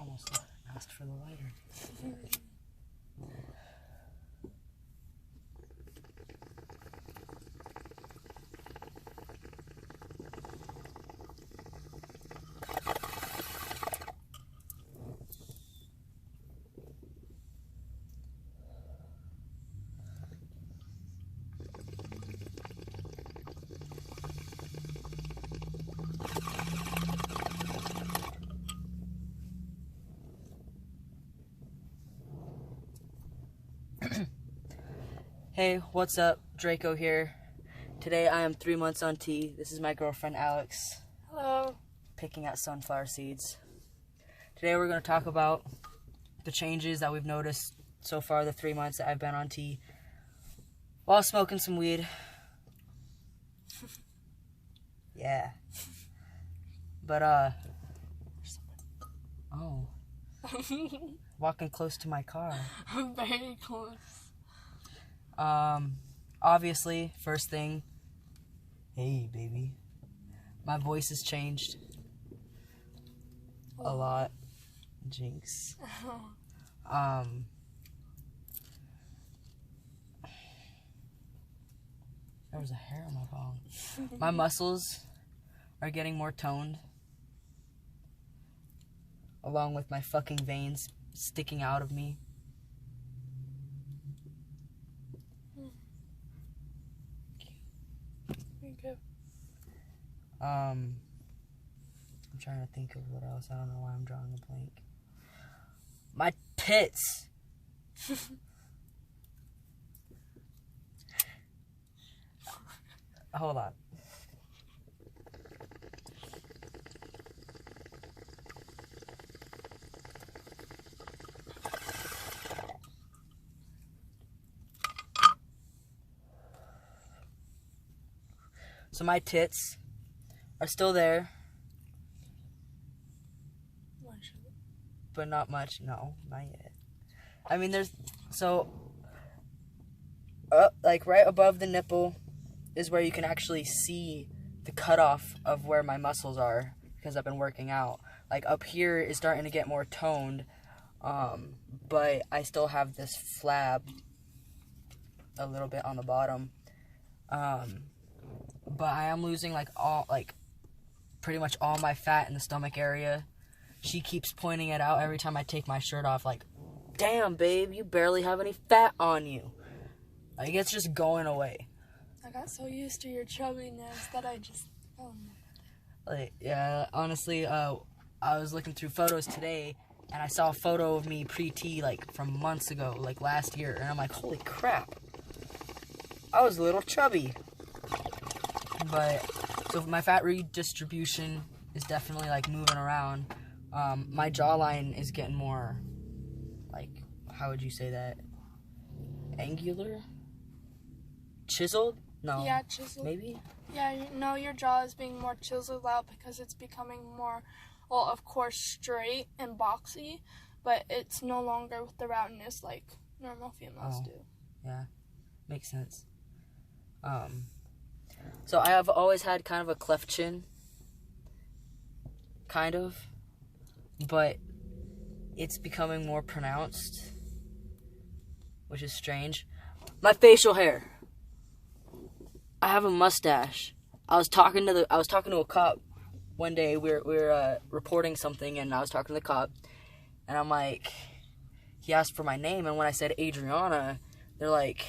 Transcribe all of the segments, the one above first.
almost asked for the lighter. Hey, what's up? Draco here. Today I am 3 months on T. This is my girlfriend Alex. Hello. Picking out sunflower seeds. Today we're going to talk about the changes that we've noticed so far the 3 months that I've been on T while smoking some weed. Yeah. But oh. Walking close to my car. I'm very close. Obviously, first thing, hey baby, my voice has changed a lot. Jinx. There was a hair on my bone. My muscles are getting more toned, along with my fucking veins sticking out of me. Okay. I'm trying to think of what else. I don't know why I'm drawing a blank. My tits. Hold on. So my tits are still there, but not much. No, not yet. I mean, there's like right above the nipple is where you can actually see the cutoff of where my muscles are because I've been working out. Like up here is starting to get more toned, but I still have this flab a little bit on the bottom. But I am losing pretty much all my fat in the stomach area. She keeps pointing it out every time I take my shirt off, like, damn babe, you barely have any fat on you. Like, it's just going away. I got so used to your chubbiness that I just Like, yeah, honestly, I was looking through photos today and I saw a photo of me pre-T like from months ago, like last year, and I'm like, holy crap, I was a little chubby. But so my fat redistribution is definitely like moving around. My jawline is getting more, like, how would you say that? Angular? Chiseled? No. Yeah, chiseled. Maybe? Yeah, no, your jaw is being more chiseled out because it's becoming more, well, of course, straight and boxy, but it's no longer with the roundness like normal females do. Yeah, makes sense. So I have always had kind of a cleft chin. Kind of. But it's becoming more pronounced, which is strange. My facial hair. I have a mustache. I was talking to a cop one day. We were reporting something, and I was talking to the cop, and I'm like, he asked for my name, and when I said Adriana, they're like,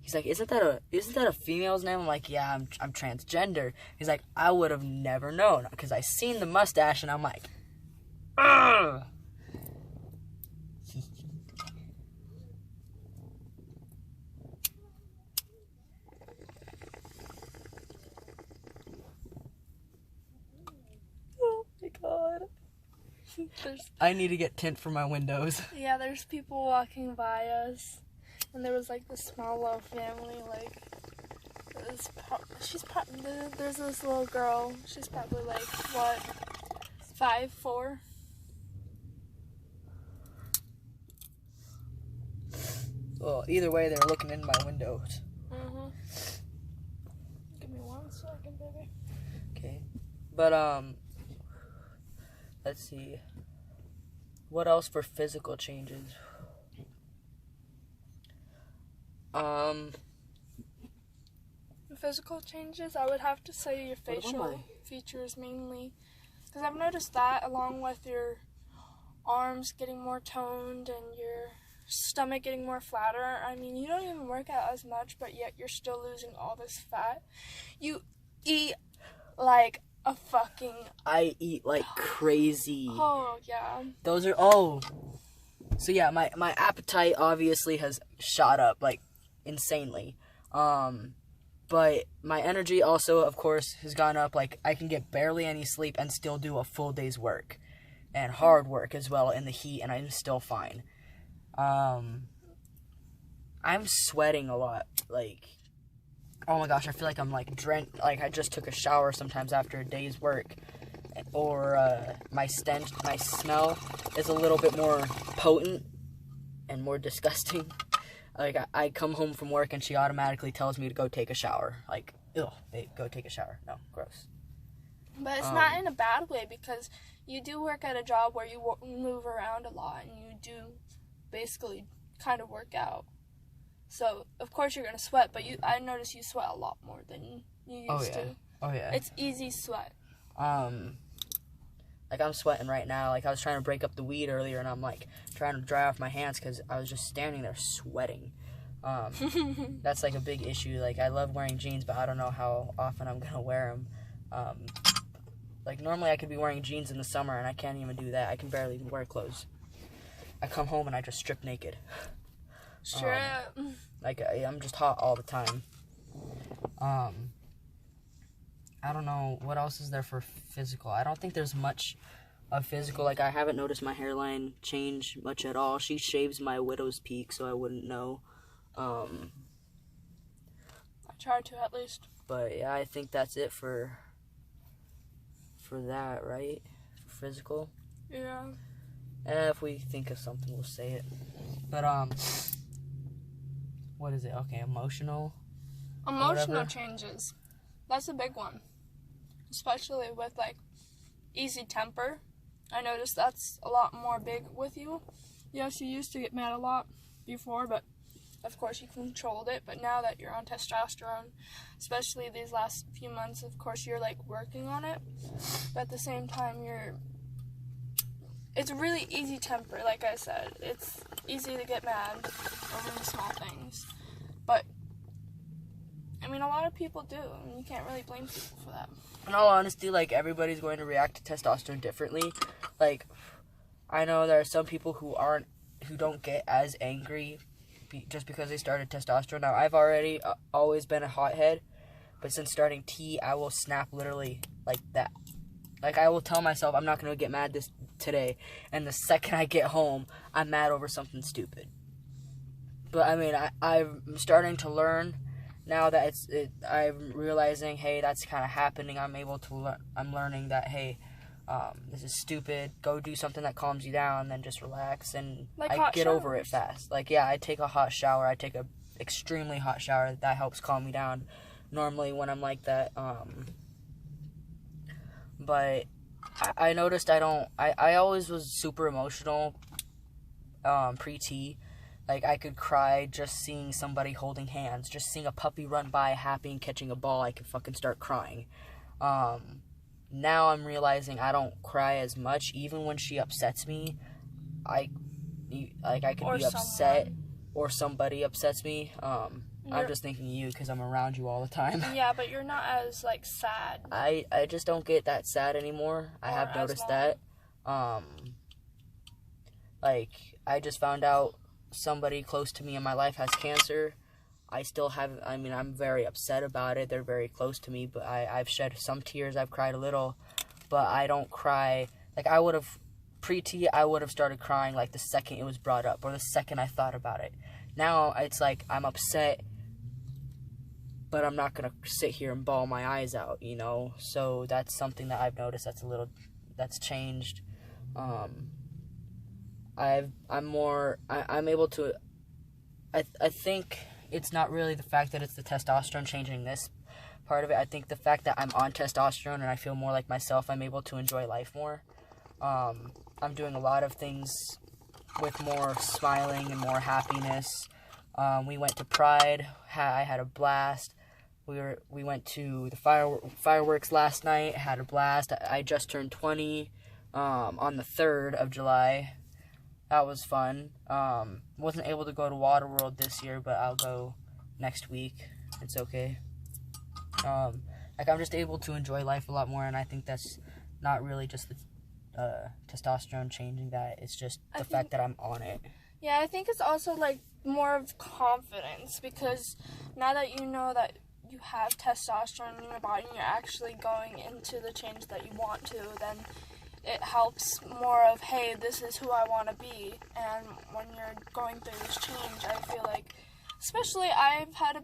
he's like, isn't that a female's name? I'm like, yeah, I'm transgender. He's like, I would have never known because I seen the mustache, and I'm like, ugh. Oh my god. I need to get tint for my windows. Yeah, there's people walking by us, and there was like this small little family, like, there's this little girl, she's probably like, what, 5'4"? Well, either way, they're looking in my windows. Mm-hmm. Give me 1 second, baby. Okay. But, let's see. What else for physical changes? Physical changes, I would have to say your What am facial I? features mainly. Because I've noticed that along with your arms getting more toned and your stomach getting more flatter. I mean, you don't even work out as much, but yet you're still losing all this fat. You eat like a fucking... I eat like crazy. Oh, yeah. Those are, so yeah, my appetite obviously has shot up, like, insanely. But my energy also, of course, has gone up. Like, I can get barely any sleep and still do a full day's work. And hard work as well in the heat, and I'm still fine. I'm sweating a lot. Like, oh my gosh, I feel like I'm, like, drenched. Like, I just took a shower sometimes after a day's work. Or, my smell is a little bit more potent and more disgusting. Like, I come home from work and she automatically tells me to go take a shower. Like, ew, babe, go take a shower. No, gross. But it's not in a bad way, because you do work at a job where you move around a lot and you do basically kind of work out. So, of course you're going to sweat, but I notice you sweat a lot more than you used to. Oh, yeah. It's easy sweat. Like, I'm sweating right now. Like, I was trying to break up the weed earlier, and I'm, like, trying to dry off my hands because I was just standing there sweating. That's, like, a big issue. Like, I love wearing jeans, but I don't know how often I'm going to wear them. Like, normally I could be wearing jeans in the summer, and I can't even do that. I can barely even wear clothes. I come home, and I just strip naked. Sure. Like, I'm just hot all the time. I don't know, what else is there for physical? I don't think there's much of physical. Like, I haven't noticed my hairline change much at all. She shaves my widow's peak, so I wouldn't know. I try to, at least. But, yeah, I think that's it for that, right? For physical. Yeah. If we think of something, we'll say it. But, what is it? Okay, emotional. Emotional changes. That's a big one. Especially with, like, easy temper. I noticed that's a lot more big with you. Yes, you used to get mad a lot before, but of course you controlled it. But now that you're on testosterone, especially these last few months, of course you're, like, working on it. But at the same time, it's a really easy temper, like I said. It's easy to get mad over the small things. But I mean, a lot of people do, and you can't really blame people for that. In all honesty, like, everybody's going to react to testosterone differently. Like, I know there are some people who don't get as angry just because they started testosterone. Now, I've already always been a hothead, but since starting T, I will snap literally like that. Like, I will tell myself I'm not going to get mad today, and the second I get home, I'm mad over something stupid. But, I mean, I'm starting to learn. Now that I'm realizing, hey, that's kind of happening. I'm learning that, hey, this is stupid. Go do something that calms you down, then just relax, and like I get over it fast. Like, yeah, I take a hot shower. I take a extremely hot shower. That helps calm me down. Normally, when I'm like that, but I noticed I always was super emotional, pre-T. Like, I could cry just seeing somebody holding hands. Just seeing a puppy run by happy and catching a ball, I could fucking start crying. Now I'm realizing I don't cry as much. Even when she upsets me, I could be upset, or somebody upsets me. I'm just thinking of you because I'm around you all the time. Yeah, but you're not as, like, sad. I just don't get that sad anymore. I have noticed that. Like, I just found out somebody close to me in my life has cancer. I'm very upset about it. They're very close to me, but I've shed some tears. I've cried a little, but I don't cry. Like, I would have, pre-T, I would have started crying, like, the second it was brought up, or the second I thought about it. Now, it's like, I'm upset, but I'm not going to sit here and bawl my eyes out, you know? So, that's something that I've noticed that's changed. I'm able to, I think it's not really the fact that it's the testosterone changing this part of it. I think the fact that I'm on testosterone and I feel more like myself, I'm able to enjoy life more. I'm doing a lot of things with more smiling and more happiness. We went to Pride. I had a blast. We went to the fireworks last night. Had a blast. I just turned 20 on the 3rd of July. That was fun. Wasn't able to go to Waterworld this year, but I'll go next week. It's okay. I'm just able to enjoy life a lot more, and I think that's not really just the testosterone changing that. It's just the fact that I'm on it. Yeah, I think it's also like more of confidence, because now that you know that you have testosterone in your body and you're actually going into the change that you want to, then it helps more of, hey, this is who I want to be. And when you're going through this change, I feel like, especially I've had a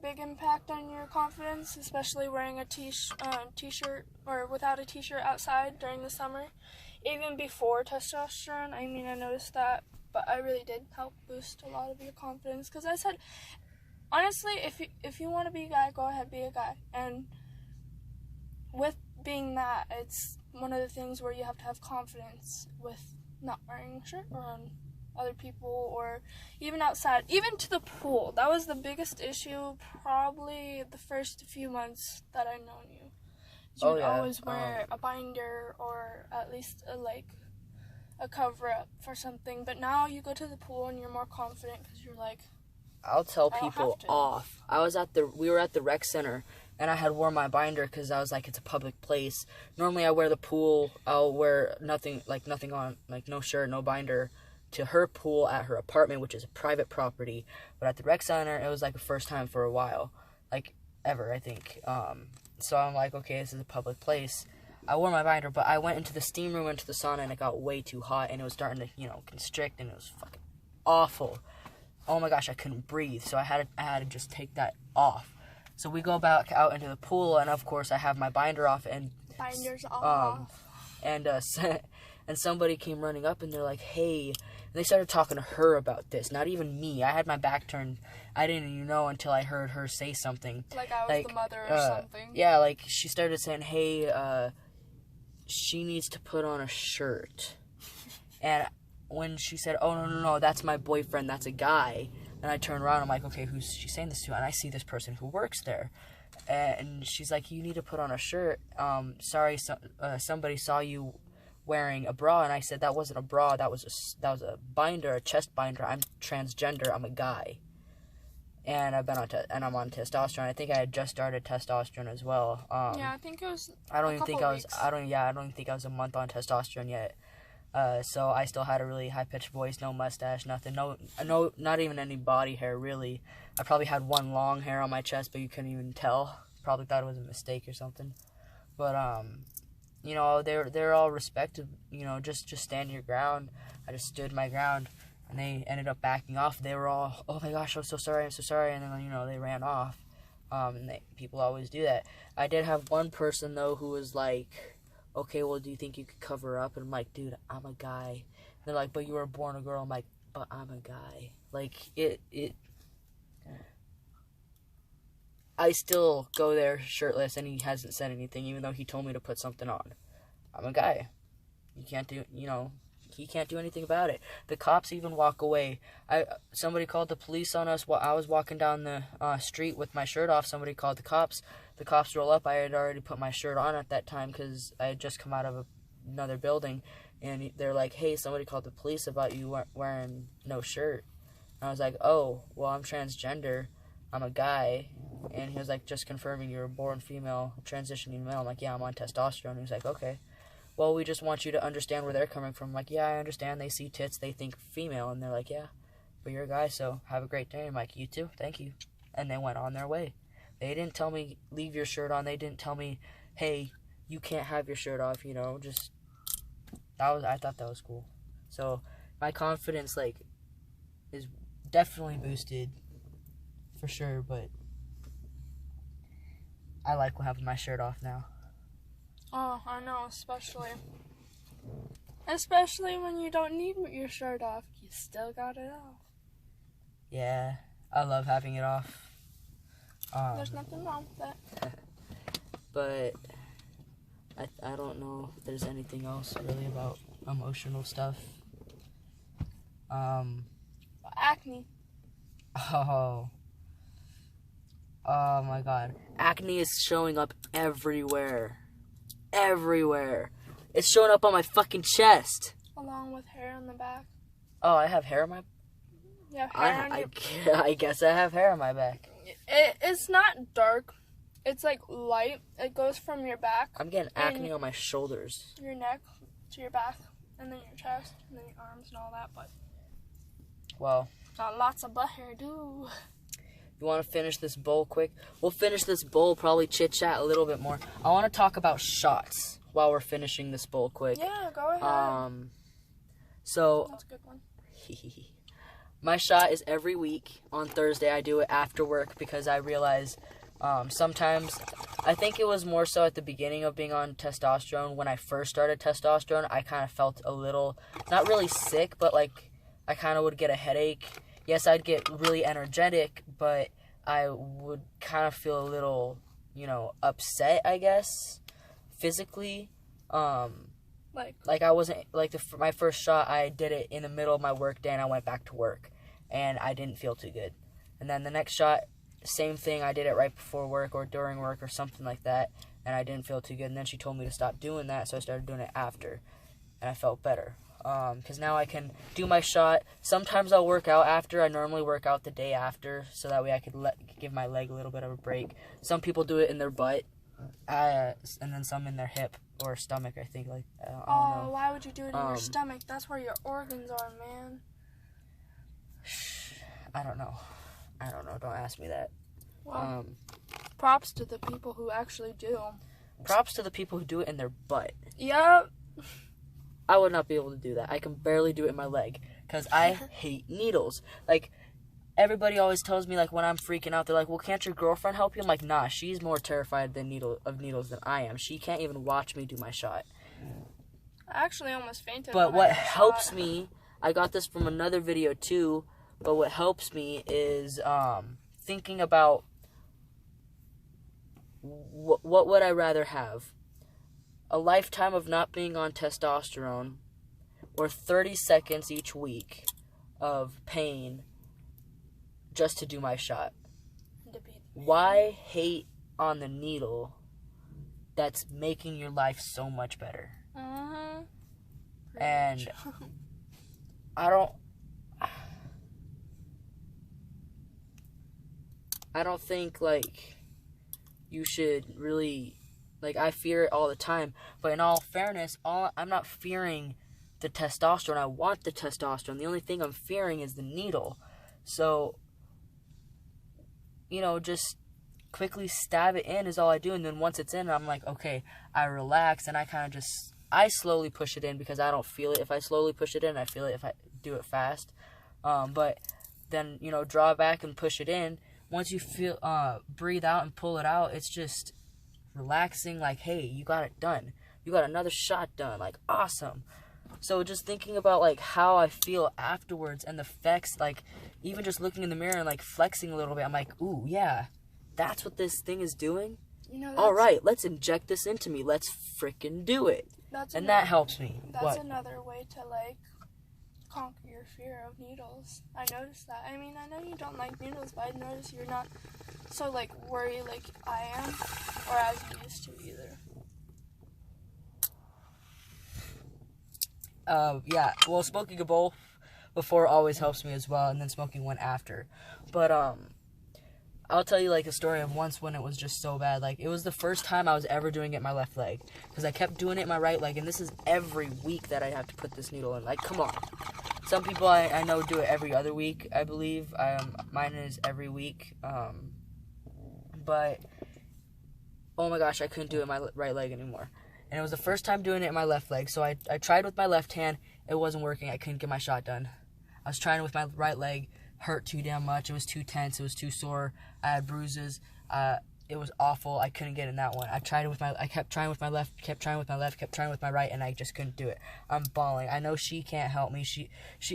big impact on your confidence, especially wearing a t-shirt or without a t-shirt outside during the summer. Even before testosterone, I mean, I noticed that, but I really did help boost a lot of your confidence, because I said, honestly, if you want to be a guy, go ahead, be a guy. And with being that, it's one of the things where you have to have confidence with not wearing a shirt around other people, or even outside, even to the pool. That was the biggest issue probably the first few months that I've known you. You would always wear a binder, or at least a cover-up for something. But now you go to the pool and you're more confident, because you're like, I'll tell people off. We were at the rec center, and I had worn my binder because I was like, it's a public place. Normally I wear the pool, I'll wear nothing on, like no shirt, no binder, to her pool at her apartment, which is a private property. But at the rec center, it was like the first time for a while, like ever, I think. So I'm like, okay, this is a public place. I wore my binder, but I went into the steam room, into the sauna, and it got way too hot, and it was starting to, constrict, and it was fucking awful. Oh my gosh, I couldn't breathe, so I had to just take that off. So we go back out into the pool, and of course I have my binder off, and binders off. And somebody came running up, and they're like, hey, and they started talking to her about this, not even me. I had my back turned. I didn't even know until I heard her say something. Like I was the mother or something. Yeah, like she started saying, hey, she needs to put on a shirt. And when she said, oh, no, that's my boyfriend, that's a guy, and I turned around, I'm like, okay, who's she saying this to? And I see this person who works there. And she's like, you need to put on a shirt. Sorry, somebody saw you wearing a bra. And I said, that wasn't a bra, that was a binder, a chest binder. I'm transgender, I'm a guy. And I'm on testosterone. I think I had just started testosterone as well. Yeah, I think it was I don't even think I was a month on testosterone yet. So I still had a really high-pitched voice, no mustache, nothing, no, not even any body hair, really. I probably had one long hair on my chest, but you couldn't even tell. Probably thought it was a mistake or something. But, they're all respected, just stand your ground. I just stood my ground, and they ended up backing off. They were all, oh my gosh, I'm so sorry, and then, they ran off. People always do that. I did have one person, though, who was like, okay, well, do you think you could cover up? And I'm like, dude, I'm a guy. And they're like, but you were born a girl. I'm like, but I'm a guy. Like, I still go there shirtless, and he hasn't said anything, even though he told me to put something on. I'm a guy. You can't do, he can't do anything about it. The cops even walk away. Somebody called the police on us while I was walking down the street with my shirt off. Somebody called the cops. The cops roll up. I had already put my shirt on at that time because I had just come out of another building. And they're like, hey, somebody called the police about you wearing no shirt. And I was like, oh, well, I'm transgender. I'm a guy. And he was like, just confirming you're born female, transitioning male. I'm like, yeah, I'm on testosterone. He was like, okay. Well, we just want you to understand where they're coming from. I'm like, yeah, I understand. They see tits, they think female. And they're like, yeah, but you're a guy, so have a great day. I'm like, you too, thank you. And they went on their way. They didn't tell me, leave your shirt on. They didn't tell me, hey, you can't have your shirt off, just, I thought that was cool. So, my confidence, is definitely boosted, for sure, but I like having my shirt off now. Oh, I know, especially when you don't need your shirt off, you still got it off. Yeah, I love having it off. There's nothing wrong with that. But I don't know if there's anything else really about emotional stuff. Acne. Oh my god. Acne is showing up everywhere. Everywhere. It's showing up on my fucking chest. Along with hair on the back. Oh, I have hair on my... Yeah, hair on your... I guess I have hair on my back. It's not dark. It's like light. It goes from your back. I'm getting acne on my shoulders. Your neck to your back, and then your chest, and then your arms and all that, but... Well... Got lots of butt hair, too. You want to finish this bowl quick? We'll finish this bowl, probably chit-chat a little bit more. I want to talk about shots while we're finishing this bowl quick. Yeah, go ahead. So... That's a good one. My shot is every week. On Thursday, I do it after work because I realize... sometimes, I think it was more so at the beginning of being on testosterone. When I first started testosterone, I kind of felt a little, not really sick, but like, I kind of would get a headache. Yes, I'd get really energetic, but I would kind of feel a little, upset, I guess, physically. Like I wasn't, like my first shot, I did it in the middle of my work day and I went back to work and I didn't feel too good. And then the next shot, same thing, I did it right before work or during work or something like that, and I didn't feel too good, and then she told me to stop doing that, so I started doing it after, and I felt better, because now I can do my shot. Sometimes I'll work out after. I normally work out the day after, so that way I could give my leg a little bit of a break. Some people do it in their butt, and then some in their hip or stomach, I think, like, I don't know. Why would you do it in your stomach? That's where your organs are, man. I don't know. Don't ask me that. Well, props to the people who actually do. Props to the people who do it in their butt. Yep. I would not be able to do that. I can barely do it in my leg because I hate needles. Like, everybody always tells me, like, when I'm freaking out, they're like, well, can't your girlfriend help you? I'm like, nah, she's more terrified of needles than I am. She can't even watch me do my shot. I actually almost fainted. But what helps me, I got this from another video too, but what helps me is thinking about what would I rather have? A lifetime of not being on testosterone or 30 seconds each week of pain just to do my shot? Why hate on the needle that's making your life so much better? And I don't think, like, you should really, like, I fear it all the time, but in all fairness, I'm not fearing the testosterone. I want the testosterone. The only thing I'm fearing is the needle. So, just quickly stab it in is all I do, and then once it's in, I'm like, okay, I relax, and I slowly push it in because I don't feel it. If I slowly push it in, I feel it if I do it fast. But then, draw back and push it in. Once you feel, breathe out and pull it out, it's just relaxing, like, hey, you got it done. You got another shot done, like, awesome. So just thinking about, like, how I feel afterwards and the effects, like, even just looking in the mirror and, like, flexing a little bit, I'm like, ooh, yeah, that's what this thing is doing? All right, let's inject this into me. Let's freaking do it. That helps me. That's another way to, like, conquer your fear of needles. I noticed that. I mean, I know you don't like needles, but I noticed you're not so, like, worried like I am, or as you used to either. Yeah, well, smoking a bowl before always helps me as well, and then smoking one after. But, I'll tell you, like, a story of once when it was just so bad. Like, it was the first time I was ever doing it in my left leg, because I kept doing it in my right leg, and this is every week that I have to put this needle in. Like, come on. Some people I know do it every other week, I believe. Mine is every week. But, oh my gosh, I couldn't do it in my right leg anymore. And it was the first time doing it in my left leg, so I tried with my left hand. It wasn't working. I couldn't get my shot done. I was trying with my right leg. Hurt too damn much. It was too tense. It was too sore. I had bruises. It was awful. I couldn't get in that one. I kept trying with my left, kept trying with my left, kept trying with my right, and I just couldn't do it. I'm bawling. I know she can't help me.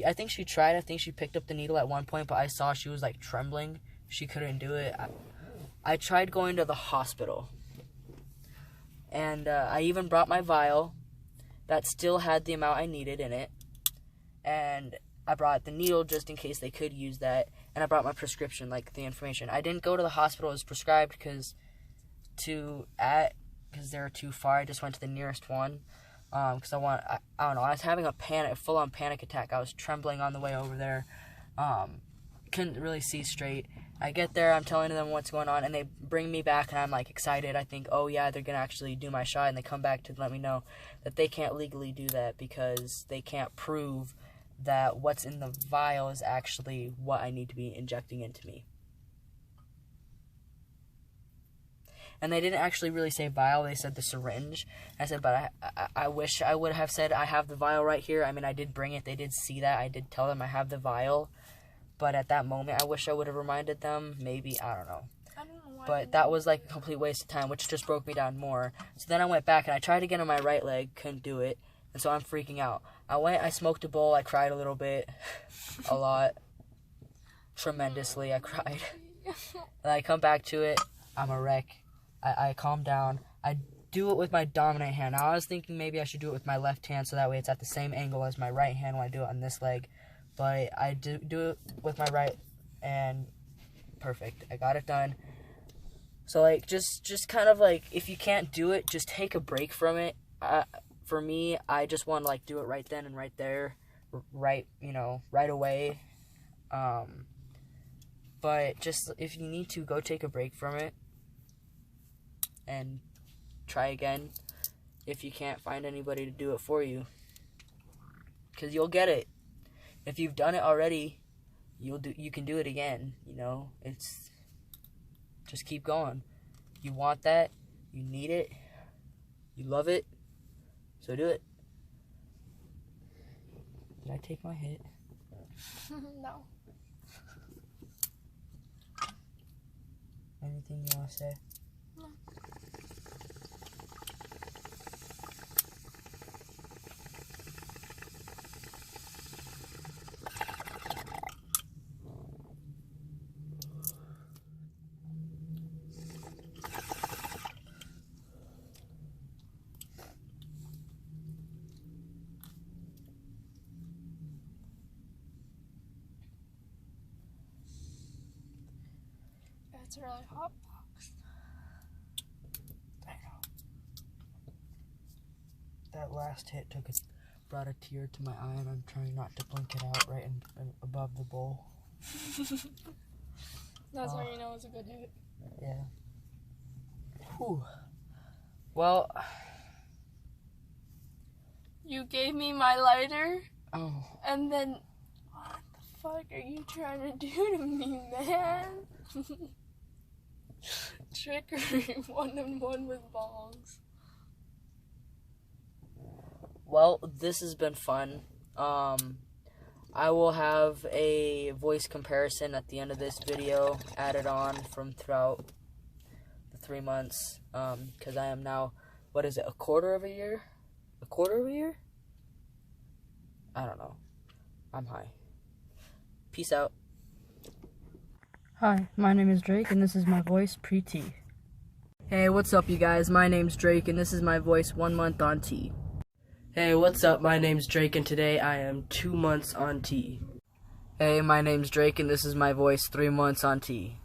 I think she tried. I think she picked up the needle at one point, but I saw she was, like, trembling. She couldn't do it. I tried going to the hospital. And I even brought my vial that still had the amount I needed in it. And I brought the needle just in case they could use that. And I brought my prescription, like the information. I didn't go to the hospital as prescribed because they were too far. I just went to the nearest one. Because I don't know, I was having a full-on panic attack. I was trembling on the way over there. Couldn't really see straight. I get there, I'm telling them what's going on, and they bring me back, and I'm, like, excited. I think, oh, yeah, they're going to actually do my shot, and they come back to let me know that they can't legally do that because they can't prove that what's in the vial is actually what I need to be injecting into me. And they didn't actually really say vial, they said the syringe. I said, but I wish I would have said I have the vial right here. I mean, I did bring it, they did see that, I did tell them I have the vial. But at that moment, I wish I would have reminded them. Maybe, I don't know. But that was like a complete waste of time, which just broke me down more. So then I went back and I tried to get on my right leg, couldn't do it. And so I'm freaking out. I smoked a bowl, I cried a little bit, a lot. Tremendously, I cried. And I come back to it, I'm a wreck. I calm down. I do it with my dominant hand. Now, I was thinking maybe I should do it with my left hand so that way it's at the same angle as my right hand when I do it on this leg. But I do it with my right, and perfect. I got it done. So, like, just kind of, like, if you can't do it, just take a break from it. For me, I just want to, like, do it right then and right there. Right away. But just, if you need to, go take a break from it. And try again if you can't find anybody to do it for you. Because you'll get it. If you've done it already, you can do it again, you know? It's just keep going. You want that, you need it, you love it, so do it. Did I take my hit? No. Anything you want to say? No. It's a really hot box. I know. That last hit brought a tear to my eye, and I'm trying not to blink it out right above the bowl. That's how you know it's a good hit. Yeah. Whew. Well. You gave me my lighter. Oh. And then, what the fuck are you trying to do to me, man? Trickery 1-on-1 with bongs. Well, this has been fun. I will have a voice comparison at the end of this video added on from throughout the 3 months. Because I am now, what is it, a quarter of a year? A quarter of a year? I don't know. I'm high. Peace out. Hi, my name is Drake, and this is my voice pre-T. Hey, what's up, you guys? My name's Drake, and this is my voice 1 month on T. Hey, what's up? My name's Drake, and today I am 2 months on T. Hey, my name's Drake, and this is my voice 3 months on T.